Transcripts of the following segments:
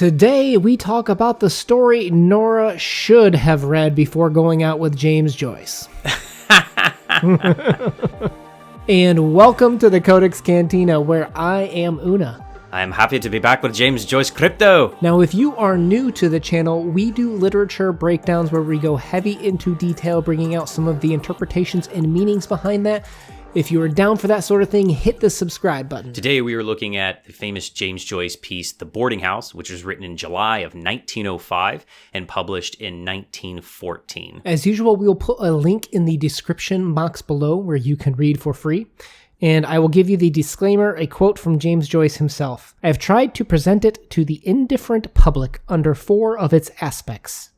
Today, we talk about the story Nora should have read before going out with James Joyce. And welcome to the Codex Cantina, where I am Una. I am happy to be back with James Joyce Crypto. Now, if you are new to the channel, we do literature breakdowns where we go heavy into detail, bringing out some of the interpretations and meanings behind that. If you are down for that sort of thing, hit the subscribe button. Today we are looking at the famous James Joyce piece, The Boarding House, which was written in July of 1905 and published in 1914. As usual, we will put a link in the description box below where you can read for free. And I will give you the disclaimer, a quote from James Joyce himself. I have tried to present it to the indifferent public under 4 of its aspects: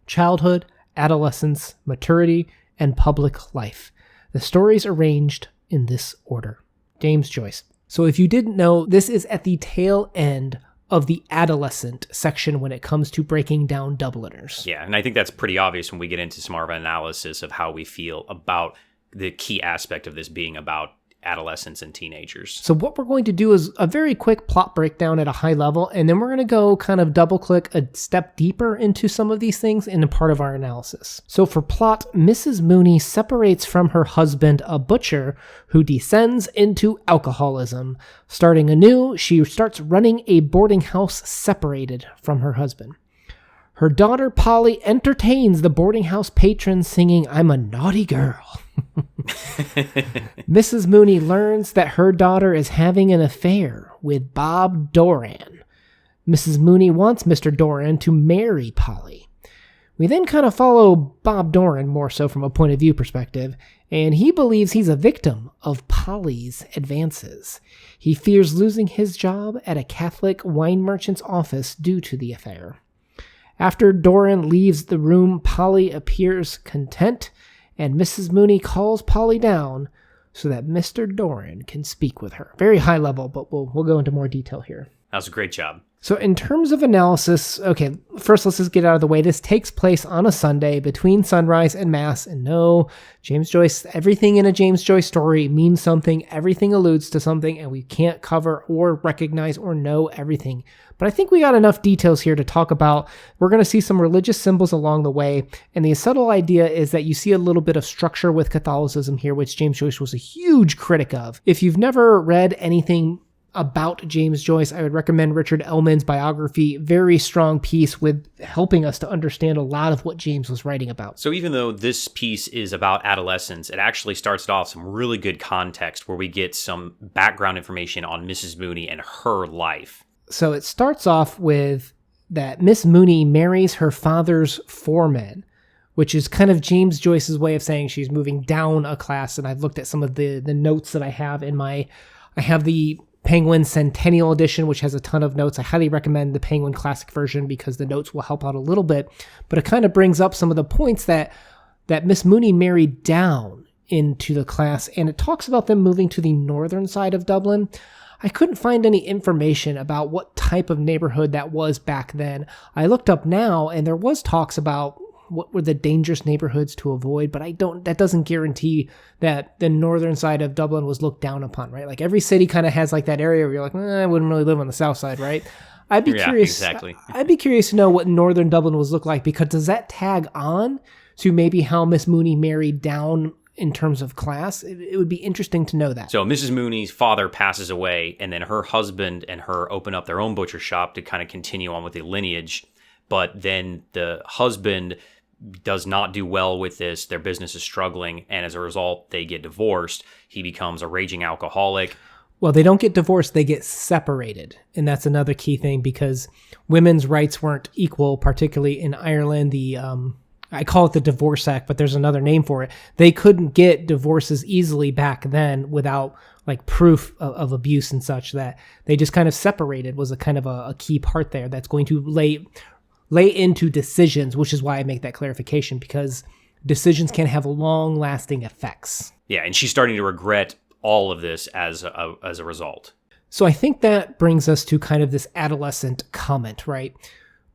childhood, adolescence, maturity, and public life. The stories arranged in this order. James Joyce. So if you didn't know, this is at the tail end of the adolescent section when it comes to breaking down Dubliners. Yeah, and I think that's pretty obvious when we get into some more of an analysis of how we feel about the key aspect of this being about adolescents and teenagers. So what we're going to do is a very quick plot breakdown at a high level, and then we're going to go kind of double click a step deeper into some of these things in a part of our analysis. So for plot, Mrs. Mooney separates from her husband, a butcher, who descends into alcoholism. Starting anew, she starts running a boarding house separated from her husband. Her daughter, Polly, entertains the boarding house patrons singing, "I'm a naughty girl." Mrs. Mooney learns that her daughter is having an affair with Bob Doran. Mrs. Mooney wants Mr. Doran to marry Polly. We then kind of follow Bob Doran more so from a point of view perspective, and he believes he's a victim of Polly's advances. He fears losing his job at a Catholic wine merchant's office due to the affair. After Doran leaves the room, Polly appears content, and Mrs. Mooney calls Polly down so that Mr. Doran can speak with her. Very high level, but we'll go into more detail here. That was a great job. So in terms of analysis, okay, first let's just get out of the way. This takes place on a Sunday between sunrise and mass. And no, James Joyce, everything in a James Joyce story means something. Everything alludes to something, and we can't cover or recognize or know everything. But I think we got enough details here to talk about. We're going to see some religious symbols along the way. And the subtle idea is that you see a little bit of structure with Catholicism here, which James Joyce was a huge critic of. If you've never read anything about James Joyce, I would recommend Richard Ellman's biography. Very strong piece with helping us to understand a lot of what James was writing about. So even though this piece is about adolescence, it actually starts off some really good context where we get some background information on Mrs. Mooney and her life. So it starts off with that Miss Mooney marries her father's foreman, which is kind of James Joyce's way of saying she's moving down a class. And I've looked at some of the notes that I have I have the Penguin Centennial Edition, which has a ton of notes. I highly recommend the Penguin Classic version because the notes will help out a little bit. But it kind of brings up some of the points that Miss Mooney married down into the class. And it talks about them moving to the northern side of Dublin. I couldn't find any information about what type of neighborhood that was back then. I looked up now, and there was talks about what were the dangerous neighborhoods to avoid, but that doesn't guarantee that the northern side of Dublin was looked down upon, right? Like every city kind of has like that area where you're like, I wouldn't really live on the south side, right? I'd be curious. Exactly. I'd be curious to know what northern Dublin was look like, because does that tag on to maybe how Miss Mooney married down in terms of class? It would be interesting to know that. So Mrs. Mooney's father passes away, and then her husband and her open up their own butcher shop to kind of continue on with the lineage. But then the husband does not do well with this. Their business is struggling, and as a result, they get divorced. He becomes a raging alcoholic. Well, they don't get divorced, they get separated. And that's another key thing, because women's rights weren't equal, particularly in Ireland. I call it the Divorce Act, but there's another name for it. They couldn't get divorces easily back then without like proof of abuse and such. That they just kind of separated was a kind of a key part there that's going to lay into decisions, which is why I make that clarification, because decisions can have long-lasting effects. Yeah, and she's starting to regret all of this as a result. So I think that brings us to kind of this adolescent comment, right?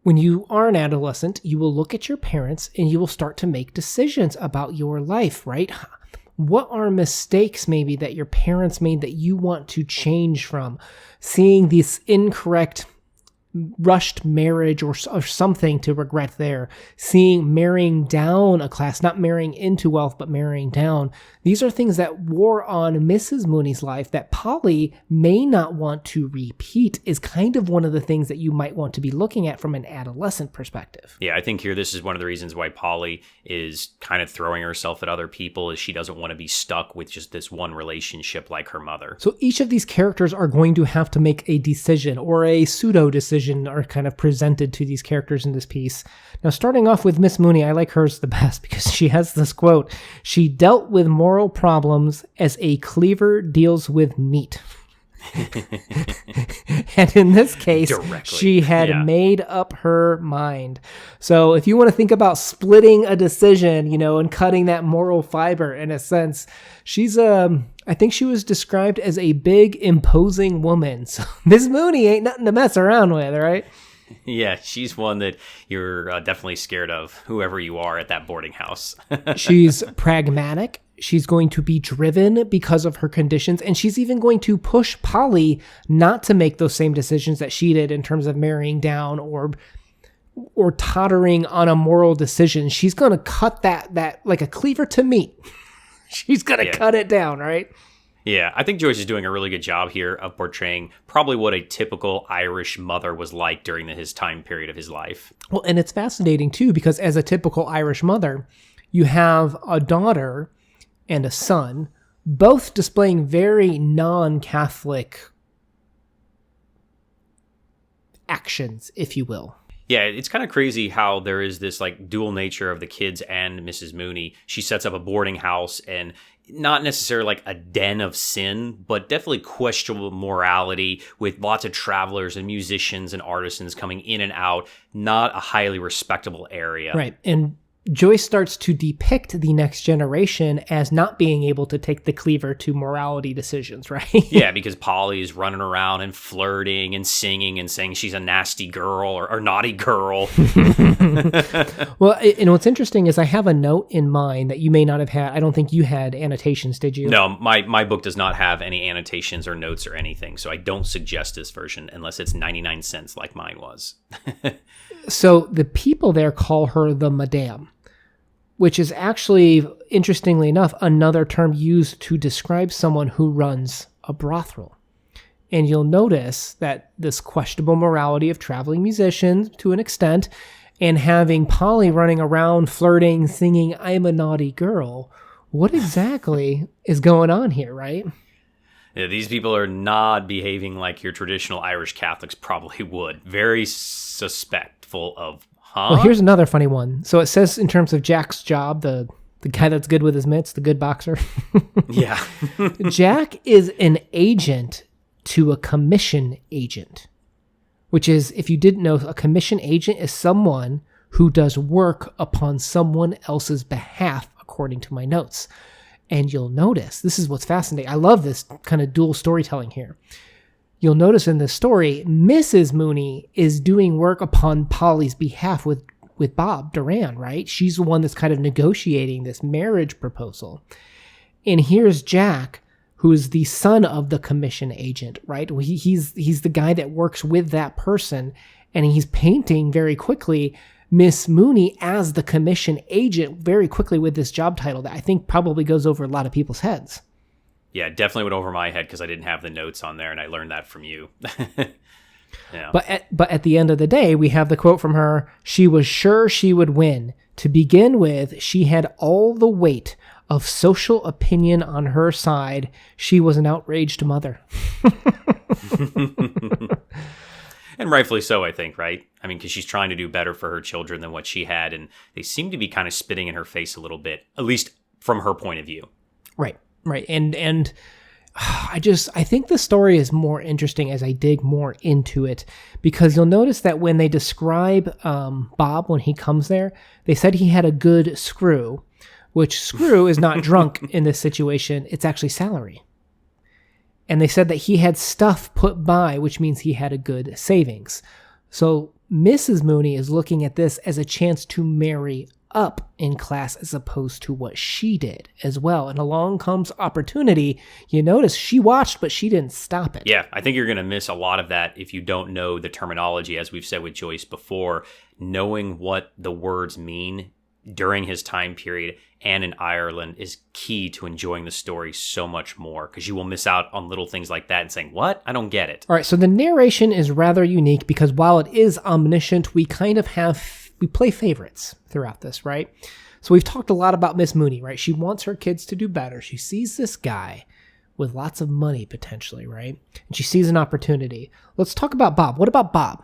When you are an adolescent, you will look at your parents and you will start to make decisions about your life, right? What are mistakes maybe that your parents made that you want to change from? Seeing these incorrect rushed marriage or something to regret there. Seeing marrying down a class, not marrying into wealth, but marrying down. These are things that wore on Mrs. Mooney's life that Polly may not want to repeat, is kind of one of the things that you might want to be looking at from an adolescent perspective. Yeah, I think here this is one of the reasons why Polly is kind of throwing herself at other people, is she doesn't want to be stuck with just this one relationship like her mother. So each of these characters are going to have to make a decision, or a pseudo decision are kind of presented to these characters in this piece. Now, starting off with Miss Mooney, I like hers the best because she has this quote: "She dealt with moral problems as a cleaver deals with meat." And in this case, she had made up her mind. So if you want to think about splitting a decision, and cutting that moral fiber in a sense, she's I think she was described as a big, imposing woman. So Miss Mooney ain't nothing to mess around with, right? Yeah, she's one that you're definitely scared of, whoever you are at that boarding house. She's pragmatic. She's going to be driven because of her conditions, and she's even going to push Polly not to make those same decisions that she did in terms of marrying down or tottering on a moral decision. She's going to cut that like a cleaver to meat. She's going to cut it down, right? Yeah, I think Joyce is doing a really good job here of portraying probably what a typical Irish mother was like during his time period of his life. Well, and it's fascinating, too, because as a typical Irish mother, you have a daughter and a son, both displaying very non-Catholic actions, if you will. Yeah, it's kind of crazy how there is this like dual nature of the kids and Mrs. Mooney. She sets up a boarding house, and not necessarily like a den of sin, but definitely questionable morality with lots of travelers and musicians and artisans coming in and out. Not a highly respectable area. Right. And Joyce starts to depict the next generation as not being able to take the cleaver to morality decisions, right? Yeah, because Polly's running around and flirting and singing and saying she's a nasty girl or naughty girl. Well, and what's interesting is I have a note in mine that you may not have had. I don't think you had annotations, did you? No, my book does not have any annotations or notes or anything, so I don't suggest this version unless it's 99 cents like mine was. So the people there call her the Madame, which is actually, interestingly enough, another term used to describe someone who runs a brothel. And you'll notice that this questionable morality of traveling musicians to an extent, and having Polly running around flirting, singing, "I'm a naughty girl." What exactly is going on here, right? Yeah, these people are not behaving like your traditional Irish Catholics probably would. Very suspectful of, Well, here's another funny one. So it says in terms of Jack's job, the guy that's good with his mitts, the good boxer. Yeah. Jack is an agent to a commission agent, which is, if you didn't know, a commission agent is someone who does work upon someone else's behalf, according to my notes. And you'll notice, this is what's fascinating. I love this kind of dual storytelling here. You'll notice in this story, Mrs. Mooney is doing work upon Polly's behalf with Bob Duran, right? She's the one that's kind of negotiating this marriage proposal. And here's Jack, who is the son of the commission agent, right? He's the guy that works with that person, and he's painting very quickly Miss Mooney as the commission agent very quickly with this job title that I think probably goes over a lot of people's heads. Yeah, definitely went over my head because I didn't have the notes on there, and I learned that from you. Yeah. But at the end of the day, we have the quote from her: "She was sure she would win. To begin with, she had all the weight of social opinion on her side. She was an outraged mother." And rightfully so, I think, right? I mean, because she's trying to do better for her children than what she had, and they seem to be kind of spitting in her face a little bit, at least from her point of view. Right. And I think the story is more interesting as I dig more into it, because you'll notice that when they describe Bob when he comes there, they said he had a good screw, which screw is not drunk in this situation. It's actually salary. And they said that he had stuff put by, which means he had a good savings. So Mrs. Mooney is looking at this as a chance to marry up in class as opposed to what she did as well. And along comes opportunity. You notice she watched, but she didn't stop it. Yeah, I think you're going to miss a lot of that if you don't know the terminology, as we've said with Joyce before. Knowing what the words mean during his time period and in Ireland is key to enjoying the story so much more, because you will miss out on little things like that and saying, what? I don't get it. All right, so the narration is rather unique because while it is omniscient, we play favorites throughout this, right? So we've talked a lot about Miss Mooney, right? She wants her kids to do better. She sees this guy with lots of money potentially, right? And she sees an opportunity. Let's talk about Bob. What about Bob?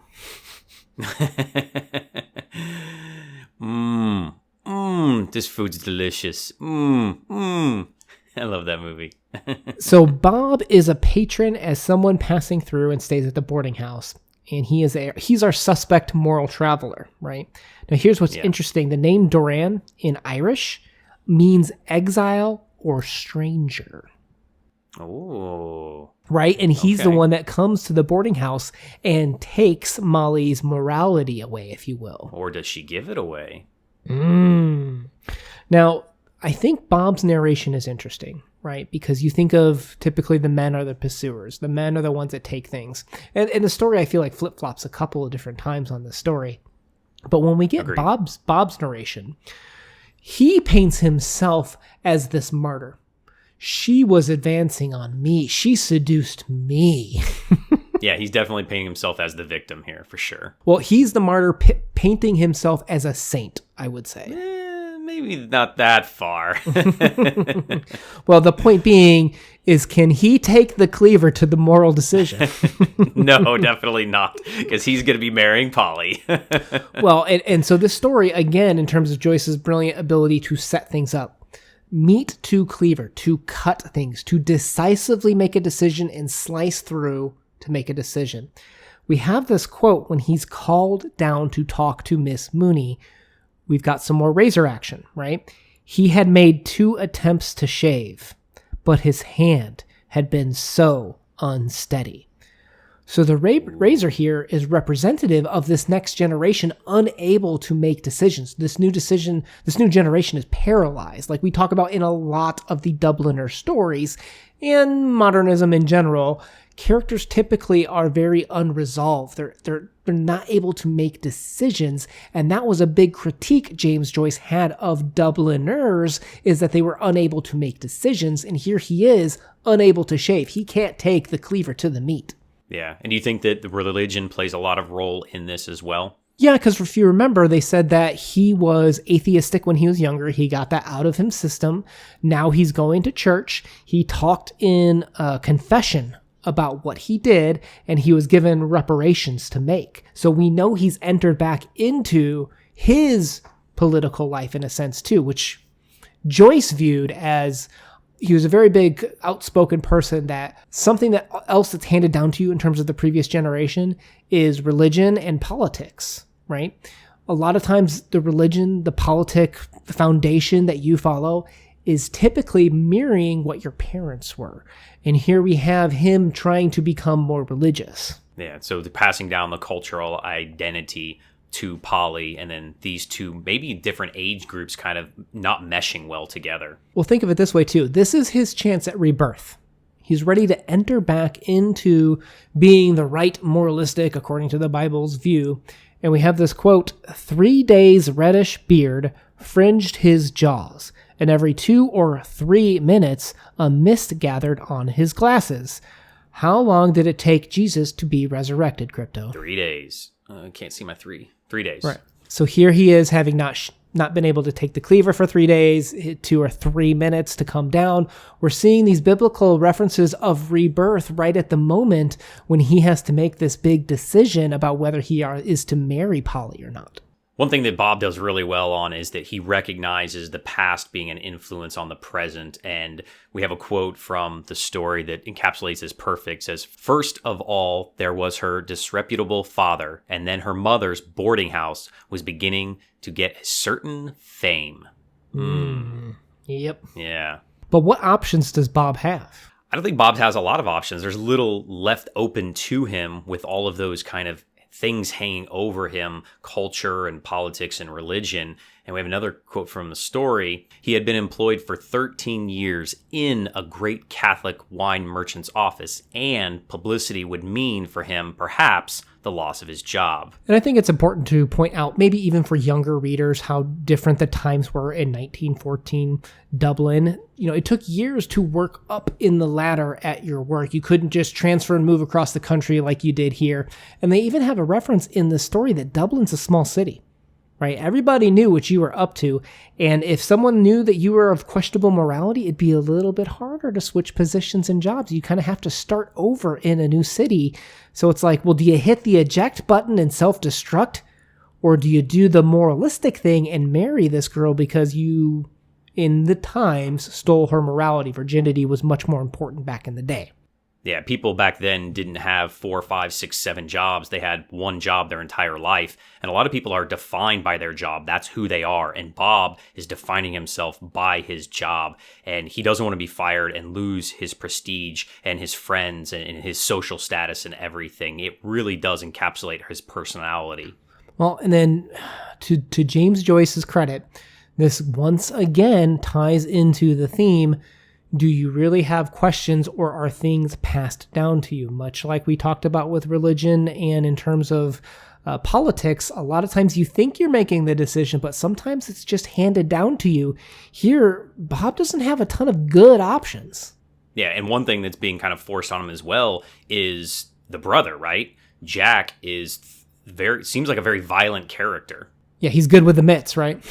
This food's delicious. I love that movie. So Bob is a patron as someone passing through and stays at the boarding house. And he's our suspect moral traveler, right? Now here's what's interesting. The name Doran in Irish means exile or stranger. Oh. Right? And he's the one that comes to the boarding house and takes Molly's morality away, if you will. Or does she give it away? Now, I think Bob's narration is interesting, right? Because you think of typically the men are the pursuers. The men are the ones that take things. And the story, I feel like, flip-flops a couple of different times on this story. But when we get Bob's narration, he paints himself as this martyr. She was advancing on me. She seduced me. Yeah, he's definitely painting himself as the victim here, for sure. Well, he's the martyr painting himself as a saint, I would say. Maybe not that far. Well, the point being is, can he take the cleaver to the moral decision? No, definitely not, because he's going to be marrying Polly. Well, and so this story, again, in terms of Joyce's brilliant ability to set things up, meat to cleaver, to cut things, to decisively make a decision and slice through to make a decision. We have this quote when he's called down to talk to Miss Mooney. We've got some more razor action, right? He had made 2 attempts to shave, but his hand had been so unsteady. So the razor here is representative of this next generation unable to make decisions. This new generation is paralyzed, like we talk about in a lot of the Dubliner stories and modernism in general. Characters typically are very unresolved. They're not able to make decisions, and that was a big critique James Joyce had of Dubliners, is that they were unable to make decisions, and here he is unable to shave. He can't take the cleaver to the meat. Yeah, and do you think that the religion plays a lot of role in this as well? Yeah, because if you remember, they said that he was atheistic when he was younger. He got that out of his system. Now he's going to church. He talked in confession about what he did, and he was given reparations to make. So we know he's entered back into his political life in a sense too, which Joyce viewed as, he was a very big outspoken person, that something that else that's handed down to you in terms of the previous generation is religion and politics, right? A lot of times the religion, the politic, the foundation that you follow is typically mirroring what your parents were. And here we have him trying to become more religious. Yeah, so the passing down the cultural identity to Polly, and then these two maybe different age groups kind of not meshing well together. Well, think of it this way too. This is his chance at rebirth. He's ready to enter back into being the right moralistic, according to the Bible's view. And we have this quote, 3 days reddish beard fringed his jaws, and every 2 or 3 minutes a mist gathered on his glasses. How long did it take Jesus to be resurrected, Crypto? 3 days. I can't see my 3 days. Right. So here he is, having not been able to take the cleaver for 3 days, 2 or 3 minutes to come down. We're seeing these biblical references of rebirth right at the moment when he has to make this big decision about whether he is to marry Polly or not. One thing that Bob does really well on is that he recognizes the past being an influence on the present. And we have a quote from the story that encapsulates this perfect. It says, "First of all, there was her disreputable father, and then her mother's boarding house was beginning to get a certain fame." Yep. Yeah. But what options does Bob have? I don't think Bob has a lot of options. There's little left open to him with all of those kind of things hanging over him, culture and politics and religion. And we have another quote from the story. He had been employed for 13 years in a great Catholic wine merchant's office, and publicity would mean for him, perhaps, the loss of his job. And I think it's important to point out, maybe even for younger readers, how different the times were in 1914 Dublin. It took years to work up in the ladder at your work. You couldn't just transfer and move across the country like you did here. And they even have a reference in the story that Dublin's a small city. Right? Everybody knew what you were up to. And if someone knew that you were of questionable morality, it'd be a little bit harder to switch positions and jobs. You kind of have to start over in a new city. So it's like, well, do you hit the eject button and self-destruct? Or do you do the moralistic thing and marry this girl because you, in the times, stole her morality? Virginity was much more important back in the day. Yeah, people back then didn't have 4, 5, 6, 7 jobs. They had one job their entire life. And a lot of people are defined by their job. That's who they are. And Bob is defining himself by his job. And he doesn't want to be fired and lose his prestige and his friends and his social status and everything. It really does encapsulate his personality. Well, and then to James Joyce's credit, this once again ties into the theme. Do you really have questions, or are things passed down to you? Much like we talked about with religion and in terms of politics, a lot of times you think you're making the decision, but sometimes it's just handed down to you. Here, Bob doesn't have a ton of good options. Yeah, and one thing that's being kind of forced on him as well is the brother, right? Jack seems like a very violent character. Yeah, he's good with the mitts, right?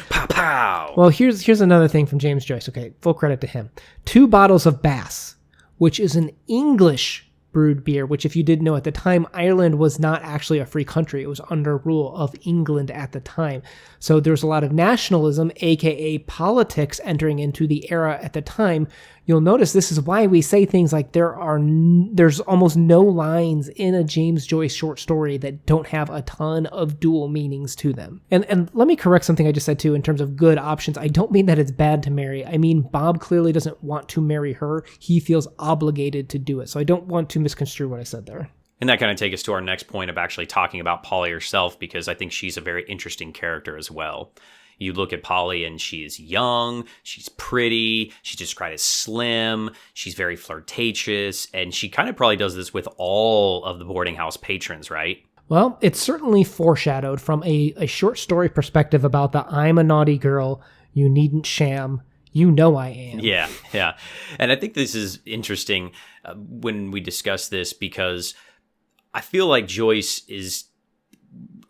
Pow pow. Well, here's another thing from James Joyce. Okay, full credit to him. 2 bottles of Bass, which is an English brewed beer, which if you didn't know at the time, Ireland was not actually a free country. It was under rule of England at the time. So there's a lot of nationalism, aka politics, entering into the era at the time. You'll notice this is why we say things like there's almost no lines in a James Joyce short story that don't have a ton of dual meanings to them. And let me correct something I just said too in terms of good options. I don't mean that it's bad to marry. I mean, Bob clearly doesn't want to marry her. He feels obligated to do it. So I don't want to misconstrue what I said there. And that kind of takes us to our next point of actually talking about Polly herself, because I think she's a very interesting character as well. You look at Polly and she's young, she's pretty, she's described as slim, she's very flirtatious, and she kind of probably does this with all of the boarding house patrons, right? Well, it's certainly foreshadowed from a short story perspective about the I'm a naughty girl, you needn't sham, you know I am. Yeah. And I think this is interesting when we discuss this, because I feel like Joyce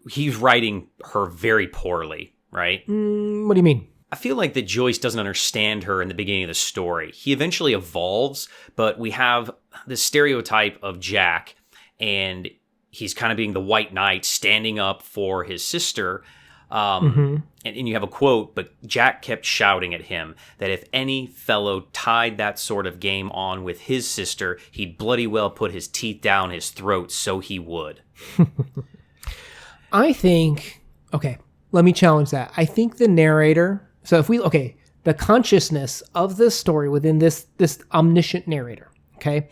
he's writing her very poorly, right? What do you mean? I feel like that Joyce doesn't understand her in the beginning of the story. He eventually evolves, but we have this stereotype of Jack, and he's kind of being the white knight standing up for his sister. And you have a quote, but Jack kept shouting at him that if any fellow tied that sort of game on with his sister, he'd bloody well put his teeth down his throat, so he would. I think, okay, let me challenge that. I think the narrator, the consciousness of this story within this omniscient narrator, okay,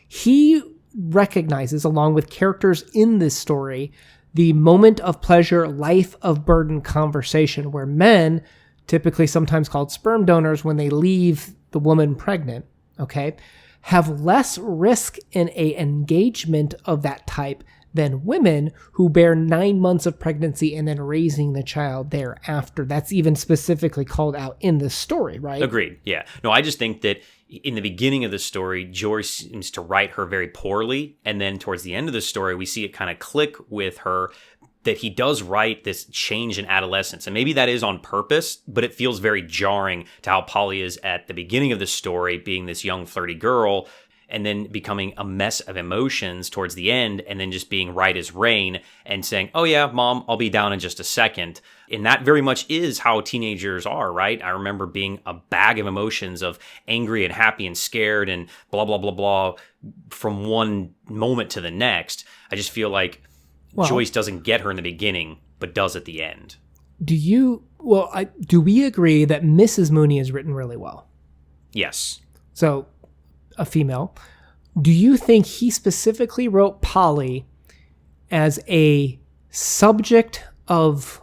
he recognizes, along with characters in this story, the moment of pleasure, life of burden conversation where men, typically sometimes called sperm donors, when they leave the woman pregnant, okay, have less risk in a engagement of that type than women who bear 9 months of pregnancy and then raising the child thereafter. That's even specifically called out in the story, right? Agreed. Yeah. No, I just think that in the beginning of the story, Joyce seems to write her very poorly. And then towards the end of the story, we see it kind of click with her that he does write this change in adolescence. And maybe that is on purpose, but it feels very jarring to how Polly is at the beginning of the story, being this young, flirty girl, and then becoming a mess of emotions towards the end, and then just being right as rain and saying, oh yeah, Mom, I'll be down in just a second. And that very much is how teenagers are, right? I remember being a bag of emotions of angry and happy and scared and blah, blah, blah, blah from one moment to the next. I just feel like Joyce doesn't get her in the beginning, but does at the end. Do we agree that Mrs. Mooney is written really well? Yes. So, a female. Do you think he specifically wrote Polly as a subject of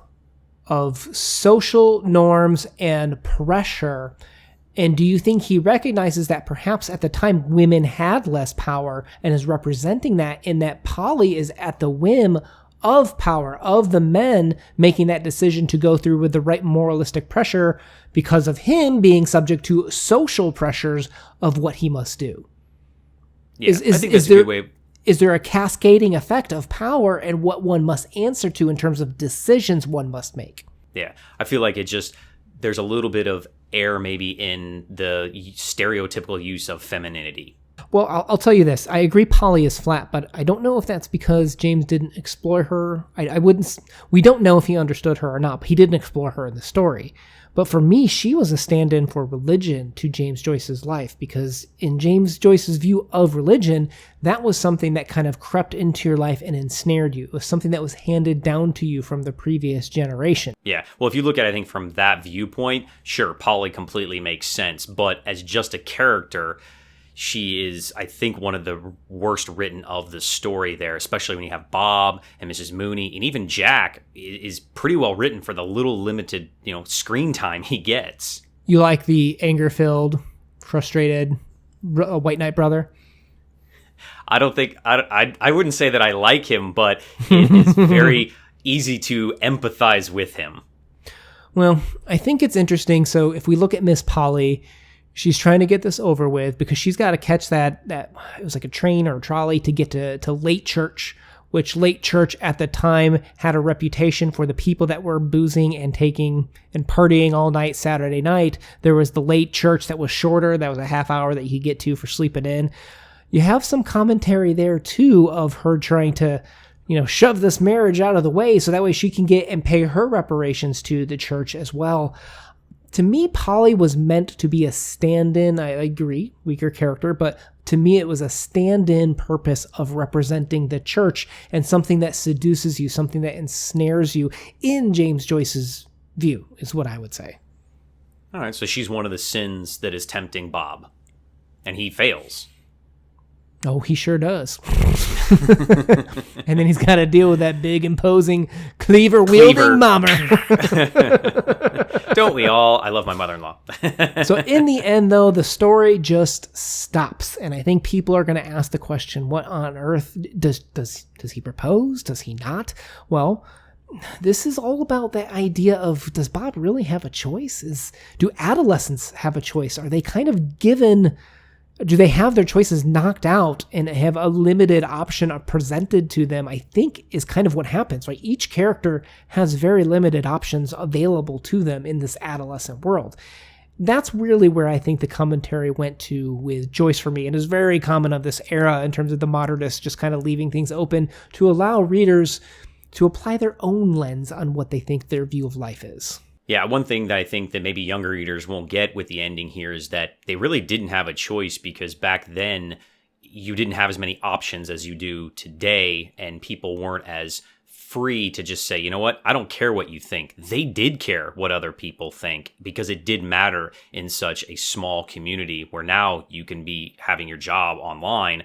of social norms and pressure? And do you think he recognizes that perhaps at the time women had less power and is representing that, in that Polly is at the whim of power, of the men making that decision to go through with the right moralistic pressure because of him being subject to social pressures of what he must do? Yeah, I think that's a good way. Is there a cascading effect of power and what one must answer to in terms of decisions one must make? Yeah, I feel like there's a little bit of air maybe in the stereotypical use of femininity. Well, I'll tell you this. I agree Polly is flat, but I don't know if that's because James didn't explore her. We don't know if he understood her or not, but he didn't explore her in the story. But for me, she was a stand-in for religion to James Joyce's life, because in James Joyce's view of religion, that was something that kind of crept into your life and ensnared you. It was something that was handed down to you from the previous generation. Yeah, well, if you look at it, I think from that viewpoint, sure, Polly completely makes sense. But as just a character, she is, I think, one of the worst written of the story there, especially when you have Bob and Mrs. Mooney, and even Jack is pretty well written for the little limited, screen time he gets. You like the anger-filled, frustrated White Knight brother? I don't think, I wouldn't say that I like him, but it is very easy to empathize with him. Well, I think it's interesting. So if we look at Miss Polly, she's trying to get this over with because she's got to catch that it was like a train or a trolley to get to Late Church, which Late Church at the time had a reputation for the people that were boozing and taking and partying all night Saturday night. There was the Late Church that was shorter. That was a half hour that you could get to for sleeping in. You have some commentary there too of her trying to, shove this marriage out of the way so that way she can get and pay her reparations to the church as well. To me, Polly was meant to be a stand-in. I agree, weaker character, but to me it was a stand-in purpose of representing the church and something that seduces you, something that ensnares you in James Joyce's view, is what I would say. All right, so she's one of the sins that is tempting Bob, and he fails. Oh, he sure does. And then he's got to deal with that big, imposing, cleaver-wielding mommer. Don't we all? I love my mother-in-law. So in the end, though, the story just stops. And I think people are going to ask the question, what on earth? Does he propose? Does he not? Well, this is all about that idea of, does Bob really have a choice? Do adolescents have a choice? Are they kind of given... Do they have their choices knocked out and have a limited option presented to them? I think is kind of what happens, right? Each character has very limited options available to them in this adolescent world. That's really where I think the commentary went to with Joyce for me, and is very common of this era in terms of the modernists just kind of leaving things open to allow readers to apply their own lens on what they think their view of life is. Yeah, one thing that I think that maybe younger readers won't get with the ending here is that they really didn't have a choice, because back then you didn't have as many options as you do today, and people weren't as free to just say, you know what, I don't care what you think. They did care what other people think, because it did matter in such a small community where now you can be having your job online.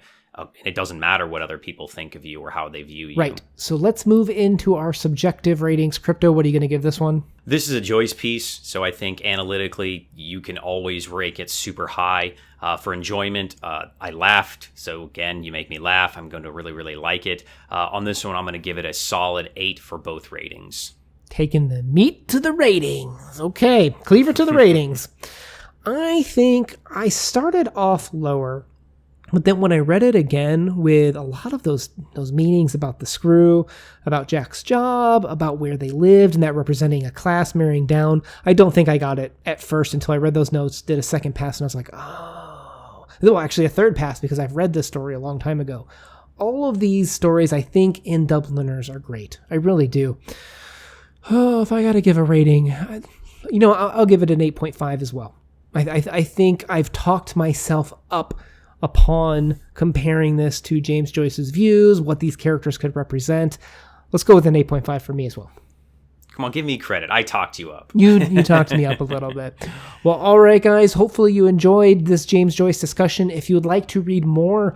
It doesn't matter what other people think of you or how they view you. Right. So let's move into our subjective ratings. Crypto, what are you going to give this one? This is a Joyce piece, so I think analytically you can always rate it super high. For enjoyment, I laughed, so again, you make me laugh. I'm going to really, really like it. On this one, I'm going to give it a solid 8 for both ratings. Taking the meat to the ratings. Okay, cleaver to the ratings. I think I started off lower. But then when I read it again with a lot of those meanings about the screw, about Jack's job, about where they lived, and that representing a class marrying down, I don't think I got it at first until I read those notes, did a second pass, and I was like, oh. Well, actually a third pass, because I've read this story a long time ago. All of these stories, I think, in Dubliners are great. I really do. Oh, if I got to give a rating, I'll give it an 8.5 as well. I think I've talked myself up upon comparing this to James Joyce's views, what these characters could represent. Let's go with an 8.5 for me as well. Come on, give me credit. I talked you up. You talked me up a little bit. Well, all right, guys. Hopefully you enjoyed this James Joyce discussion. If you would like to read more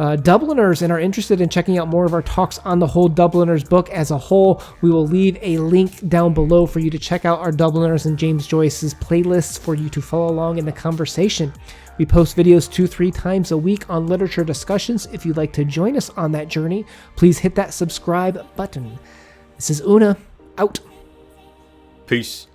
Dubliners and are interested in checking out more of our talks on the whole Dubliners book as a whole, we will leave a link down below for you to check out our Dubliners and James Joyce's playlists for you to follow along in the conversation. We post videos 2-3 times a week on literature discussions. If you'd like to join us on that journey, please hit that subscribe button. This is Una, out. Peace.